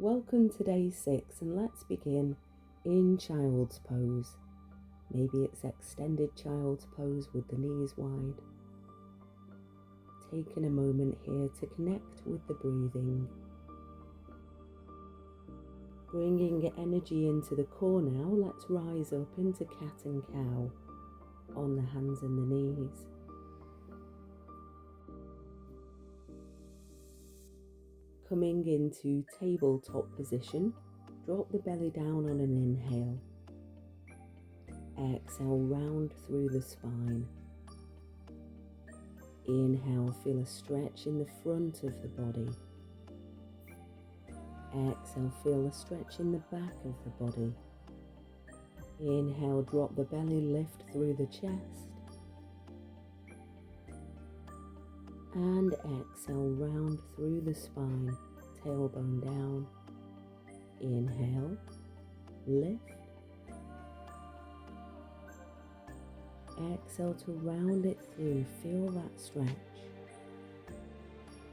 Welcome to day 6 and let's begin in child's pose. Maybe it's extended child's pose with the knees wide. Taking a moment here to connect with the breathing. Bringing energy into the core now, let's rise up into cat and cow on the hands and the knees. Coming into tabletop position, drop the belly down on an inhale. Exhale, round through the spine. Inhale, feel a stretch in the front of the body. Exhale, feel a stretch in the back of the body. Inhale, drop the belly, lift through the chest. And exhale, round through the spine, tailbone down. Inhale, lift. Exhale to round it through, feel that stretch.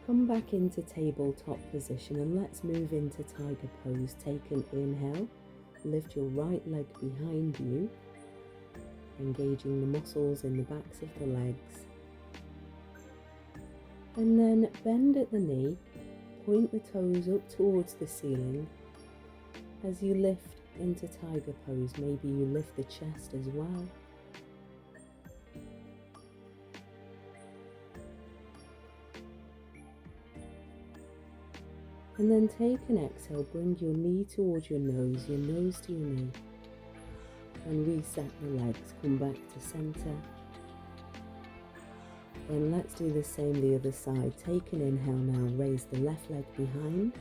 Come back into tabletop position and let's move into tiger pose. Take an inhale, lift your right leg behind you, engaging the muscles in the backs of the legs. And then bend at the knee, point the toes up towards the ceiling. As you lift into tiger pose, maybe you lift the chest as well. And then take an exhale, bring your knee towards your nose to your knee. And reset the legs, come back to center. Then let's do the same the other side. Take an inhale now, raise the left leg behind.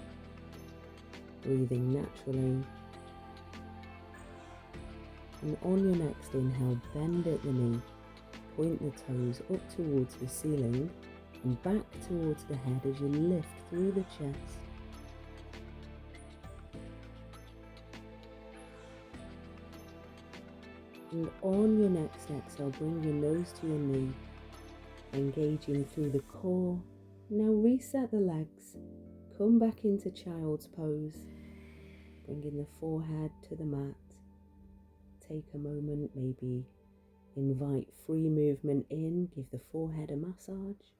Breathing naturally. And on your next inhale, bend at the knee. Point the toes up towards the ceiling and back towards the head as you lift through the chest. And on your next exhale, bring your nose to your knee, engaging through the core. Now reset the legs, come back into child's pose, bringing the forehead to the mat. Take a moment, maybe invite free movement in, give the forehead a massage.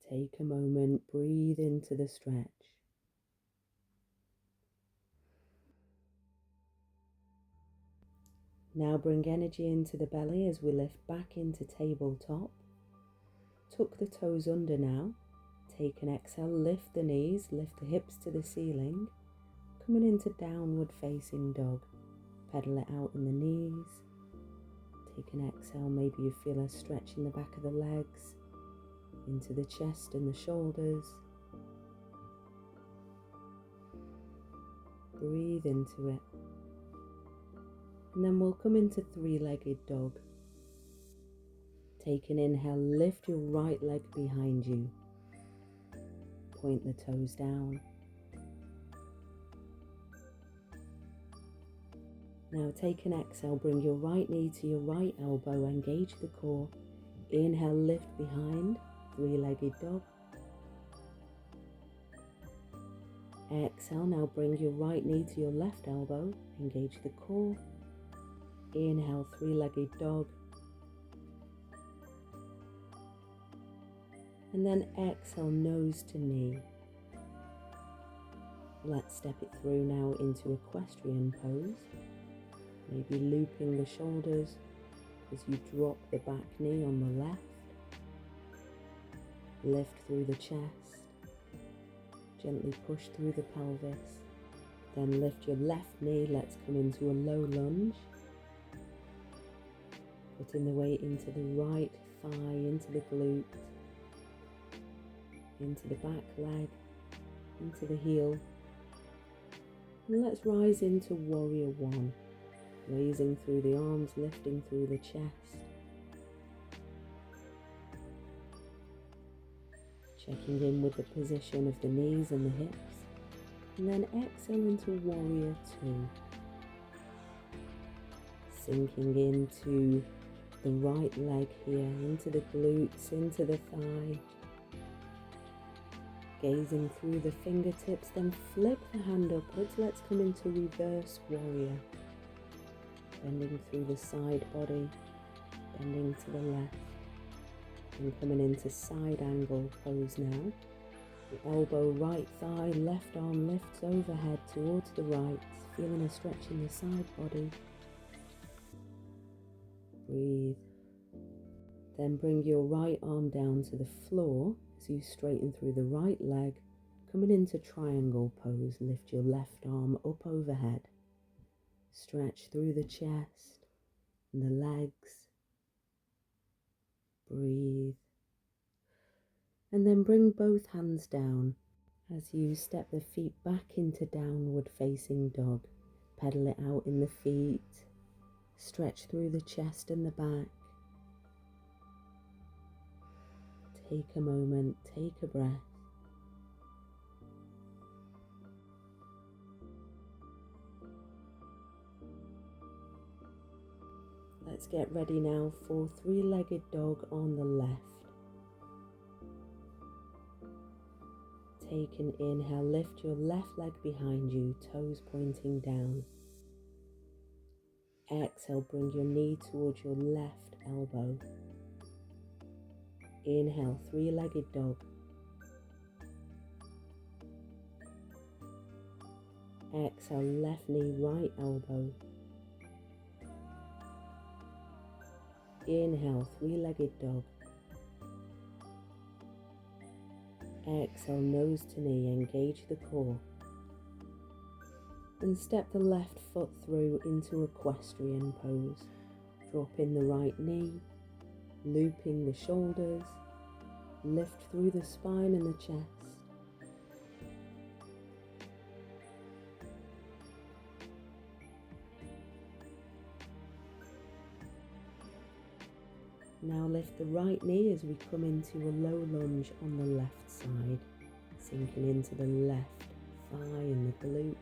Take a moment, breathe into the stretch. Now bring energy into the belly as we lift back into tabletop. Tuck the toes under now. Take an exhale, lift the knees, lift the hips to the ceiling. Coming into downward facing dog. Pedal it out in the knees. Take an exhale, maybe you feel a stretch in the back of the legs, into the chest and the shoulders. Breathe into it. And then we'll come into three-legged dog. Take an inhale, lift your right leg behind you. Point the toes down. Now take an exhale, bring your right knee to your right elbow, engage the core. Inhale, lift behind, three-legged dog. Exhale, now bring your right knee to your left elbow, engage the core. Inhale, three-legged dog. And then exhale, nose to knee. Let's step it through now into equestrian pose. Maybe looping the shoulders as you drop the back knee on the left. Lift through the chest. Gently push through the pelvis. Then lift your left knee. Let's come into a low lunge. Putting the weight into the right thigh, into the glute, into the back leg, into the heel. And let's rise into warrior one, raising through the arms, lifting through the chest. Checking in with the position of the knees and the hips. And then exhale into warrior two. Sinking into the right leg here, into the glutes, into the thigh. Gazing through the fingertips, then flip the hand upwards. Let's come into reverse warrior. Bending through the side body, bending to the left, and coming into side angle pose now. The elbow, right thigh, left arm lifts overhead towards the right, feeling a stretch in the side body. Breathe. Then bring your right arm down to the floor as you straighten through the right leg, coming into triangle pose. Lift your left arm up overhead. Stretch through the chest and the legs. Breathe. And then bring both hands down as you step the feet back into downward facing dog. Pedal it out in the feet. Stretch through the chest and the back. Take a moment, take a breath. Let's get ready now for three-legged dog on the left. Take an inhale, lift your left leg behind you, toes pointing down. Exhale, bring your knee towards your left elbow. Inhale, three-legged dog. Exhale, left knee, right elbow. Inhale, three-legged dog. Exhale, nose to knee, engage the core. And step the left foot through into equestrian pose. Drop in the right knee, looping the shoulders, lift through the spine and the chest. Now lift the right knee as we come into a low lunge on the left side, sinking into the left thigh and the glute.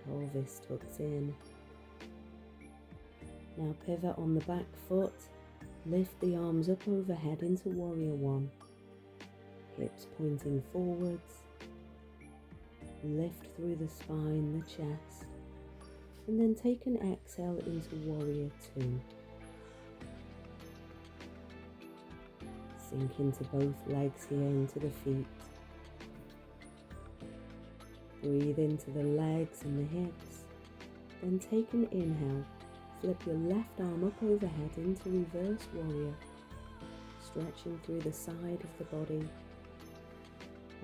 Pelvis tucks in. Now pivot on the back foot, lift the arms up overhead into warrior one. Hips pointing forwards, lift through the spine, the chest. And then take an exhale into warrior two. Sink into both legs here, into the feet. Breathe into the legs and the hips. Then take an inhale. Flip your left arm up overhead into reverse warrior. Stretching through the side of the body.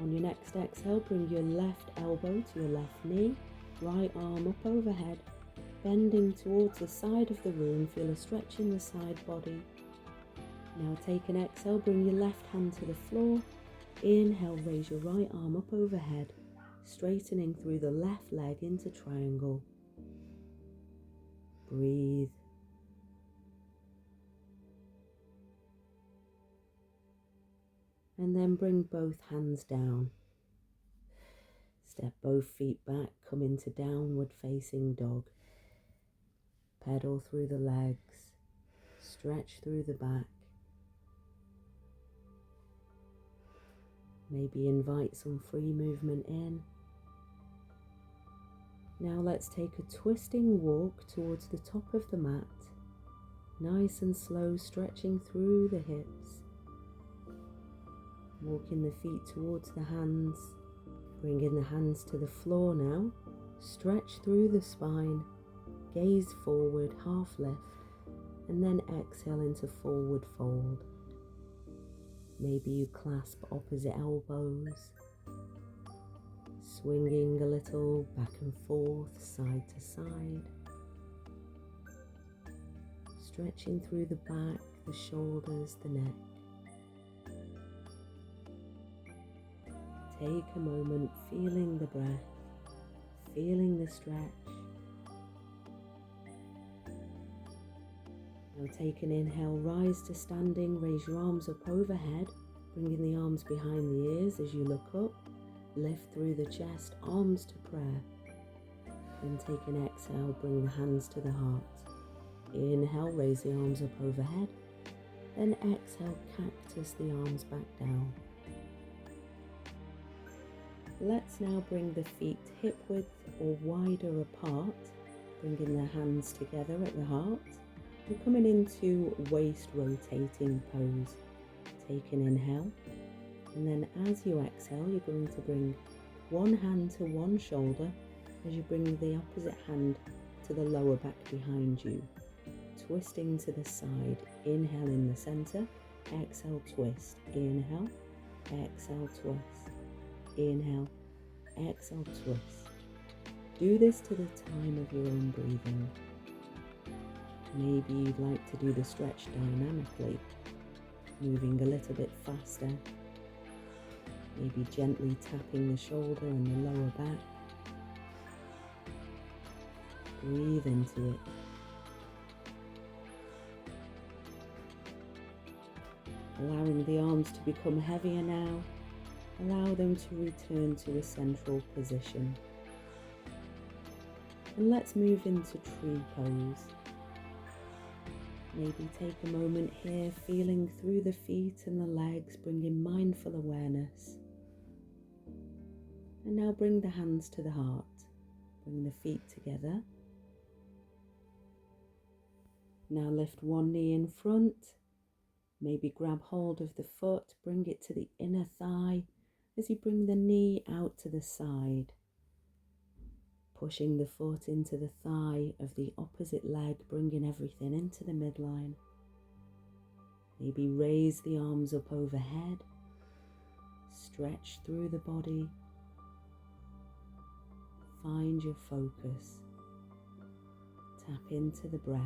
On your next exhale, bring your left elbow to your left knee. Right arm up overhead, bending towards the side of the room. Feel a stretch in the side body. Now take an exhale, bring your left hand to the floor. Inhale, raise your right arm up overhead, straightening through the left leg into triangle. Breathe. And then bring both hands down. Step both feet back, come into downward facing dog. Pedal through the legs, stretch through the back. Maybe invite some free movement in. Now let's take a twisting walk towards the top of the mat. Nice and slow, stretching through the hips. Walking the feet towards the hands. Bringing the hands to the floor now. Stretch through the spine. Gaze forward, half lift. And then exhale into forward fold. Maybe you clasp opposite elbows. Swinging a little back and forth, side to side. Stretching through the back, the shoulders, the neck. Take a moment, feeling the breath, feeling the stretch. Now take an inhale, rise to standing, raise your arms up overhead, bringing the arms behind the ears as you look up. Lift through the chest, arms to prayer. Then take an exhale, bring the hands to the heart. Inhale, raise the arms up overhead. Then exhale, cactus the arms back down. Let's now bring the feet hip width or wider apart, bringing the hands together at the heart. We're coming into waist rotating pose. Take an inhale, and then as you exhale, you're going to bring one hand to one shoulder as you bring the opposite hand to the lower back behind you, twisting to the side. Inhale in the center, exhale, twist. Inhale, exhale, twist. Inhale, exhale, twist. Do this to the time of your own breathing. Maybe you'd like to do the stretch dynamically, moving a little bit faster, maybe gently tapping the shoulder and the lower back. Breathe into it. Allowing the arms to become heavier now, allow them to return to a central position. And let's move into tree pose. Maybe take a moment here, feeling through the feet and the legs, bringing mindful awareness. And now bring the hands to the heart. Bring the feet together. Now lift one knee in front. Maybe grab hold of the foot, bring it to the inner thigh as you bring the knee out to the side. Pushing the foot into the thigh of the opposite leg, bringing everything into the midline. Maybe raise the arms up overhead, stretch through the body. Find your focus. Tap into the breath.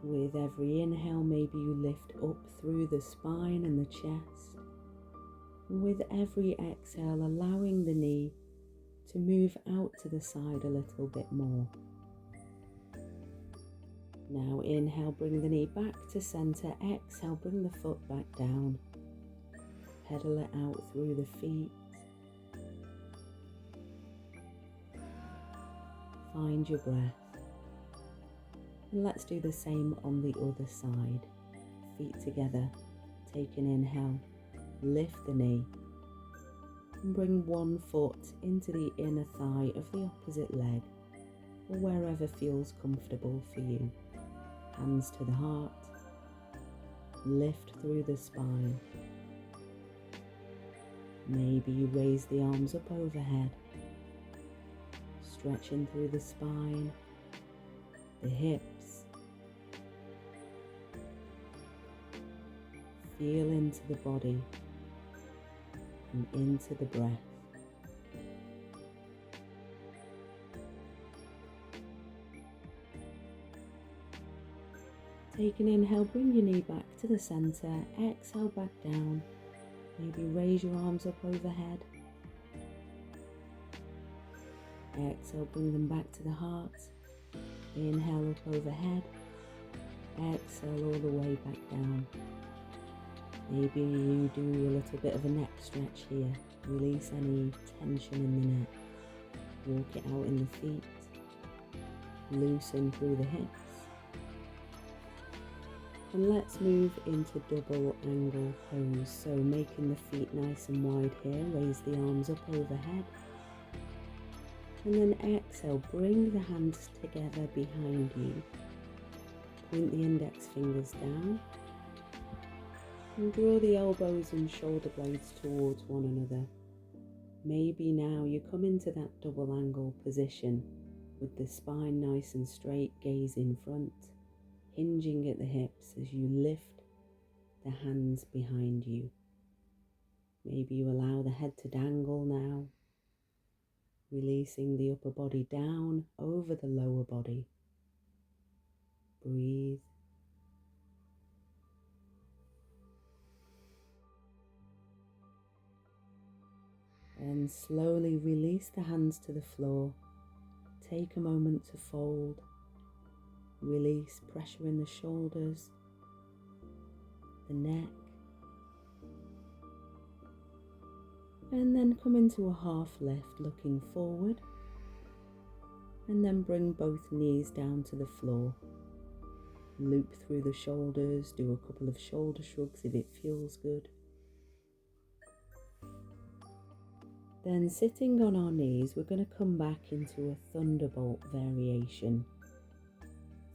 With every inhale, maybe you lift up through the spine and the chest. And with every exhale, allowing the knee to move out to the side a little bit more. Now inhale, bring the knee back to center. Exhale, bring the foot back down. Pedal it out through the feet. Find your breath. And let's do the same on the other side. Feet together. Take an inhale. Lift the knee. And bring one foot into the inner thigh of the opposite leg, or wherever feels comfortable for you. Hands to the heart. Lift through the spine. Maybe you raise the arms up overhead, stretching through the spine, the hips. Feel into the body and into the breath. Take an inhale, bring your knee back to the center, exhale back down. Maybe raise your arms up overhead. Exhale, bring them back to the heart. Inhale up overhead. Exhale all the way back down. Maybe you do a little bit of a neck stretch here. Release any tension in the neck. Walk it out in the feet. Loosen through the hips. And let's move into double angle pose. So making the feet nice and wide here. Raise the arms up overhead. And then exhale, bring the hands together behind you. Point the index fingers down. And draw the elbows and shoulder blades towards one another. Maybe now you come into that double angle position with the spine nice and straight, gaze in front, hinging at the hips as you lift the hands behind you. Maybe you allow the head to dangle now, releasing the upper body down over the lower body. Breathe. And slowly release the hands to the floor. Take a moment to fold. Release pressure in the shoulders, the neck. And then come into a half lift, looking forward. And then bring both knees down to the floor. Loop through the shoulders, do a couple of shoulder shrugs if it feels good. Then sitting on our knees, we're going to come back into a thunderbolt variation.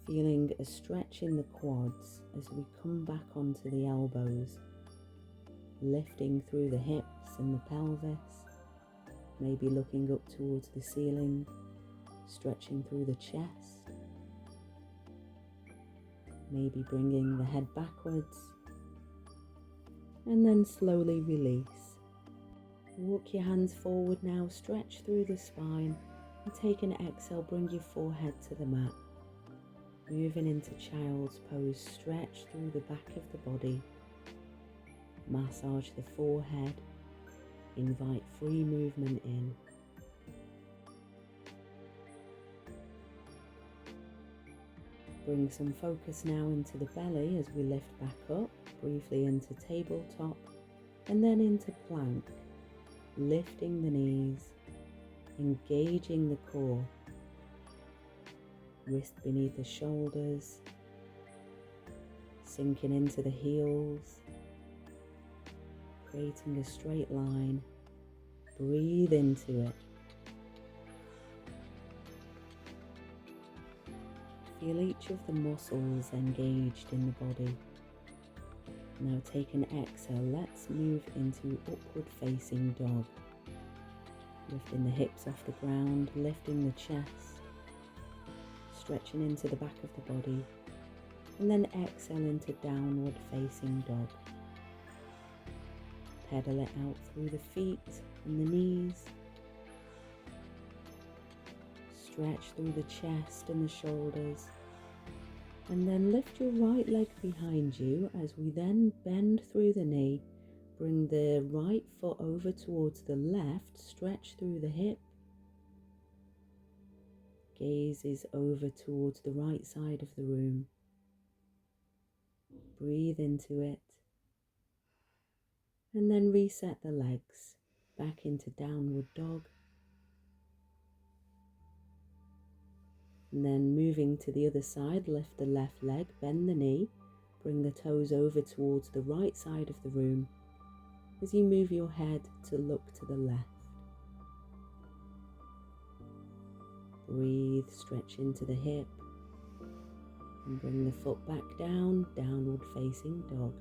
Feeling a stretch in the quads as we come back onto the elbows. Lifting through the hips and the pelvis. Maybe looking up towards the ceiling. Stretching through the chest. Maybe bringing the head backwards. And then slowly release. Walk your hands forward now, stretch through the spine, and take an exhale, bring your forehead to the mat. Moving into child's pose, stretch through the back of the body. Massage the forehead, invite free movement in. Bring some focus now into the belly as we lift back up, briefly into tabletop, and then into plank. Lifting the knees, engaging the core, wrist beneath the shoulders, sinking into the heels, creating a straight line. Breathe into it. Feel each of the muscles engaged in the body. Now take an exhale, let's move into upward facing dog. Lifting the hips off the ground, lifting the chest, stretching into the back of the body, and then exhale into downward facing dog. Pedal it out through the feet and the knees. Stretch through the chest and the shoulders. And then lift your right leg behind you as we then bend through the knee. Bring the right foot over towards the left, stretch through the hip. Gaze is over towards the right side of the room. Breathe into it. And then reset the legs back into downward dog. And then moving to the other side, lift the left leg, bend the knee, bring the toes over towards the right side of the room as you move your head to look to the left. Breathe, stretch into the hip, and bring the foot back down, downward facing dog.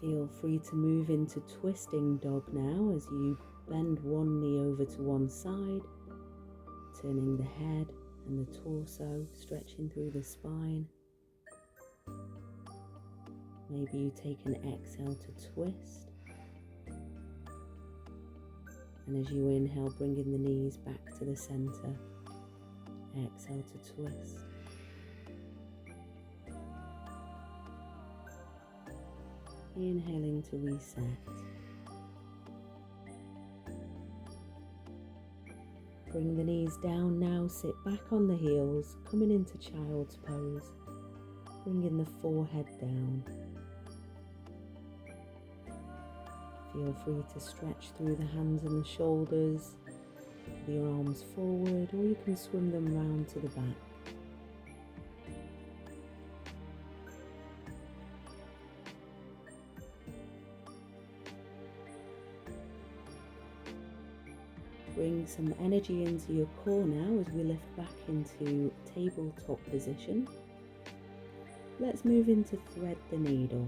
Feel free to move into twisting dog now as you bend one knee over to one side, turning the head and the torso, stretching through the spine. Maybe you take an exhale to twist. And as you inhale, bringing the knees back to the center. Exhale to twist. Inhaling to reset. Bring the knees down now, sit back on the heels, coming into child's pose. Bringing the forehead down. Feel free to stretch through the hands and the shoulders, with your arms forward, or you can swim them round to the back. Bring some energy into your core now as we lift back into tabletop position. Let's move into thread the needle.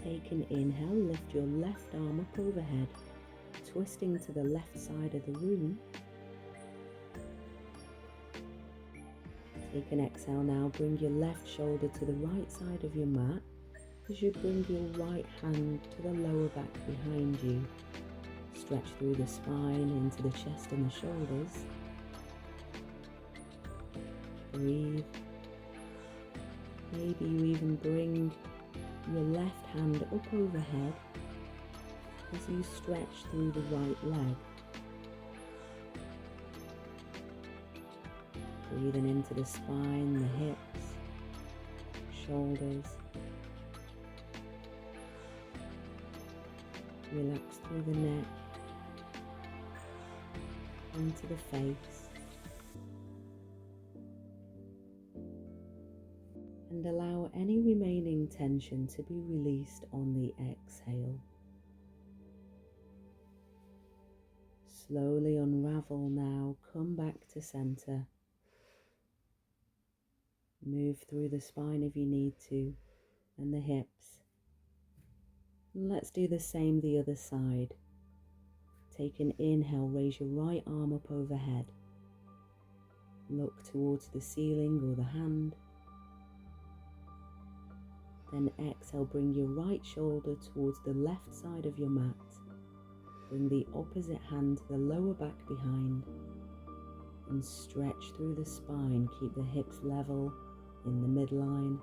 Take an inhale, lift your left arm up overhead, twisting to the left side of the room. Take an exhale now, bring your left shoulder to the right side of your mat as you bring your right hand to the lower back behind you. Stretch through the spine into the chest and the shoulders. Breathe. Maybe you even bring your left hand up overhead as you stretch through the right leg. Breathing into the spine, the hips, shoulders. Relax through the neck, into the face, any remaining tension to be released on the exhale. Slowly unravel now, come back to center. Move through the spine if you need to, and the hips. And let's do the same the other side. Take an inhale, raise your right arm up overhead. Look towards the ceiling or the hand. Then exhale, bring your right shoulder towards the left side of your mat. Bring the opposite hand to the lower back behind and stretch through the spine. Keep the hips level in the midline.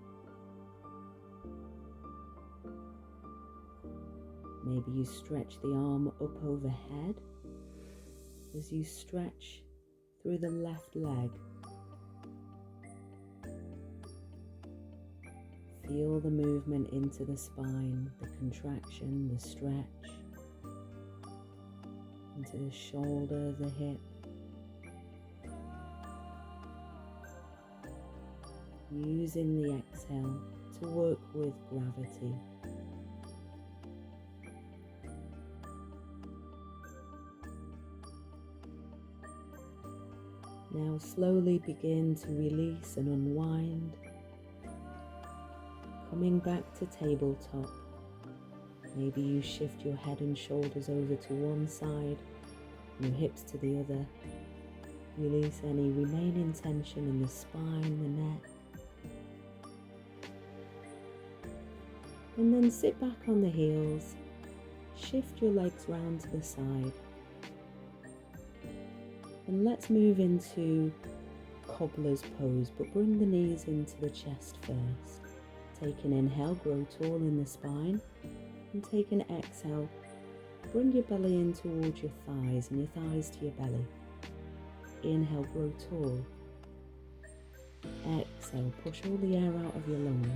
Maybe you stretch the arm up overhead as you stretch through the left leg. Feel the movement into the spine, the contraction, the stretch, into the shoulder, the hip. Using the exhale to work with gravity. Now slowly begin to release and unwind. Coming back to tabletop. Maybe you shift your head and shoulders over to one side, and your hips to the other. Release any remaining tension in the spine, the neck. And then sit back on the heels. Shift your legs round to the side. And let's move into cobbler's pose, but bring the knees into the chest first. Take an inhale, grow tall in the spine, and take an exhale. Bring your belly in towards your thighs and your thighs to your belly. Inhale, grow tall. Exhale, push all the air out of your lungs.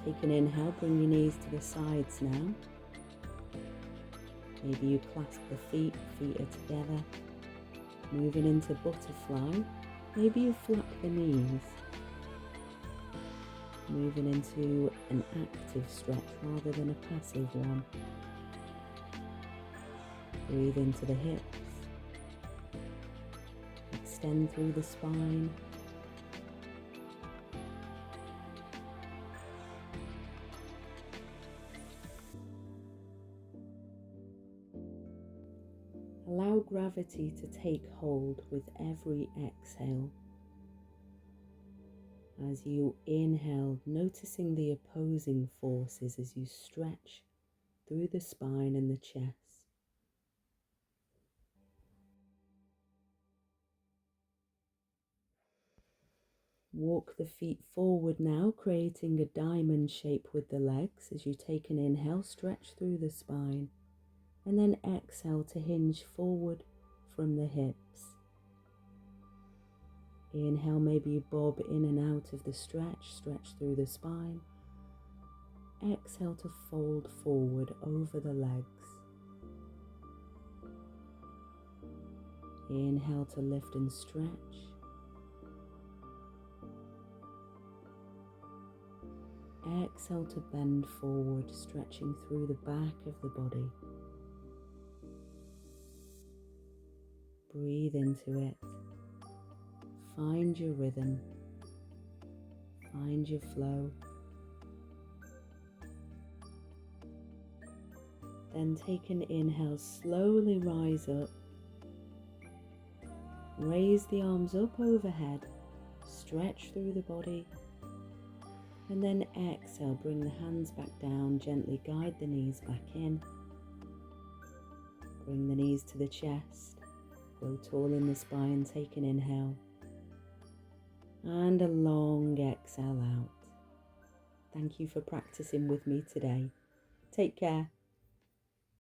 Take an inhale, bring your knees to the sides now. Maybe you clasp the feet are together. Moving into butterfly. Maybe you flap the knees. Moving into an active stretch rather than a passive one. Breathe into the hips. Extend through the spine. Allow gravity to take hold with every exhale. As you inhale, noticing the opposing forces as you stretch through the spine and the chest. Walk the feet forward now, creating a diamond shape with the legs as you take an inhale, stretch through the spine. And then exhale to hinge forward from the hips. Inhale, maybe you bob in and out of the stretch through the spine. Exhale to fold forward over the legs. Inhale to lift and stretch. Exhale to bend forward, stretching through the back of the body. Breathe into it. Find your rhythm. Find your flow. Then take an inhale, slowly rise up. Raise the arms up overhead. Stretch through the body. And then exhale, bring the hands back down, gently guide the knees back in. Bring the knees to the chest. Grow tall in the spine, take an inhale. And a long exhale out. Thank you for practicing with me today. Take care.